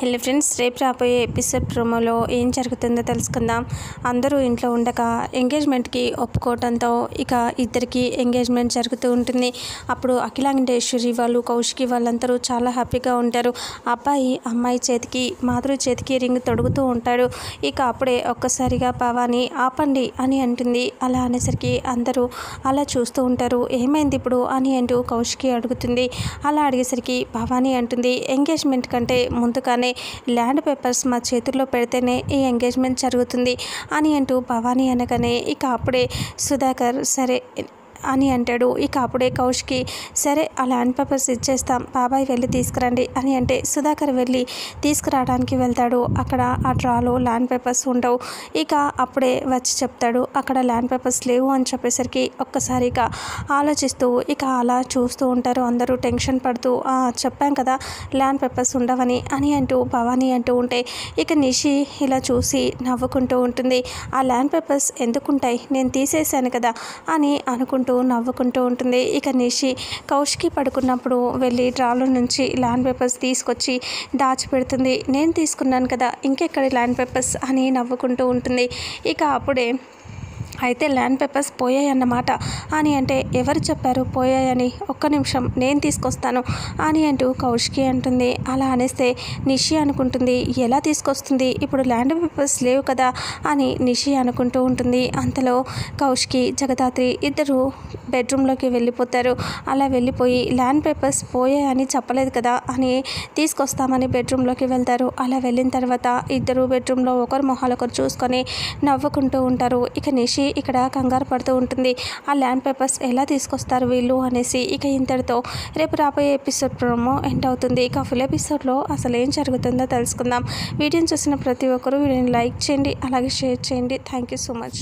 Hello friends, రేపు రాబోయే episode ప్రోమోలో ఏం జరుగుతుందో తెలుసుకుందాం. అందరూ ఇంట్లో ఉండగా ఎంగేజ్మెంట్కి ఒప్పుకోవడంతో ఇక ఇద్దరికి ఎంగేజ్మెంట్ జరుగుతూ ఉంటుంది. అప్పుడు అఖిలాండేశ్వరి వాళ్ళు, కౌశికి వాళ్ళందరూ చాలా హ్యాపీగా ఉంటారు. అబ్బాయి అమ్మాయి చేతికి, మాధురి చేతికి రింగ్ తొడుగుతూ ఉంటాడు. ఇక అప్పుడే ఒక్కసారిగా భవాని ఆపండి అని అంటుంది. అలా అనేసరికి అందరూ అలా చూస్తూ ఉంటారు. ఏమైంది ఇప్పుడు అని అంటూ కౌశికి అడుగుతుంది. అలా అడిగేసరికి భవాని అంటుంది, ఎంగేజ్మెంట్ కంటే ముందుగానే ల్యాండ్ పేపర్స్ మా చేతుల్లో పెడితేనే ఈ ఎంగేజ్మెంట్ జరుగుతుంది అని అంటూ భవాని అనగానే ఇక అప్పుడే సుధాకర్ సరే అని అంటాడు. ఇక అప్పుడే కౌశికి సరే ఆ ల్యాండ్ పేపర్స్ ఇచ్చేస్తాం, బాబాయ్ వెళ్ళి తీసుకురండి అని అంటే సుధాకర్ వెళ్ళి తీసుకురావడానికి వెళ్తాడు. అక్కడ ఆ డ్రాలో ల్యాండ్ పేపర్స్ ఉండవు. ఇక అప్పుడే వచ్చి చెప్తాడు అక్కడ ల్యాండ్ పేపర్స్ లేవు అని చెప్పేసరికి ఒక్కసారిగా ఆలోచిస్తూ ఇక అలా చూస్తూ ఉంటారు. అందరూ టెన్షన్ పడుతూ చెప్పాం కదా ల్యాండ్ పేపర్స్ ఉండవని అని అంటూ భవానీ అంటూ ఉంటే ఇక నిషి ఇలా చూసి నవ్వుకుంటూ ఉంటుంది. ఆ ల్యాండ్ పేపర్స్ ఎందుకుంటాయి, నేను తీసేశాను కదా అని అనుకుంటూ నవ్వుకుంటూ ఉంటుంది. ఇక నిషి కౌశికి పడుకున్నప్పుడు వెళ్ళి డ్రాలో నుంచి ల్యాండ్ పేపర్స్ తీసుకొచ్చి దాచిపెడుతుంది. నేను తీసుకున్నాను కదా ఇంకెక్కడ ల్యాండ్ పేపర్స్ అని నవ్వుకుంటూ ఉంటుంది. ఇక అప్పుడే అయితే ల్యాండ్ పేపర్స్ పోయాయన్నమాట అని అంటే ఎవరు చెప్పారు పోయాయని, ఒక్క నిమిషం నేను తీసుకొస్తాను అని అంటూ కౌశికి అంటుంది. అలా అనేస్తే నిషి అనుకుంటుంది ఎలా తీసుకొస్తుంది, ఇప్పుడు ల్యాండ్ పేపర్స్ లేవు కదా అని నిషి అనుకుంటూ ఉంటుంది. అంతలో కౌశికి, జగదాత్రి ఇద్దరు బెడ్రూమ్లోకి వెళ్ళిపోతారు. అలా వెళ్ళిపోయి ల్యాండ్ పేపర్స్ పోయాయని చెప్పలేదు కదా అని తీసుకొస్తామని బెడ్రూమ్లోకి వెళ్తారు. అలా వెళ్ళిన తర్వాత ఇద్దరు బెడ్రూమ్లో ఒకరు మొహాలు ఒకరు చూసుకొని నవ్వుకుంటూ ఉంటారు. ఇక నిషి ఇక్కడ కంగారు పడుతూ ఉంటుంది. ఆ ల్యాండ్ పేపర్స్ ఎలా తీసుకొస్తారు వీళ్ళు అనేసి. ఇక ఇంతటితో రేపు రాబోయే ఎపిసోడ్ ప్రోమో ఎండ్ అవుతుంది. ఇక ఫుల్ ఎపిసోడ్లో అసలు ఏం జరుగుతుందో తెలుసుకుందాం. వీడియోని చూసిన ప్రతి ఒక్కరూ వీడియోని లైక్ చేయండి, అలాగే షేర్ చేయండి. Thank you so much.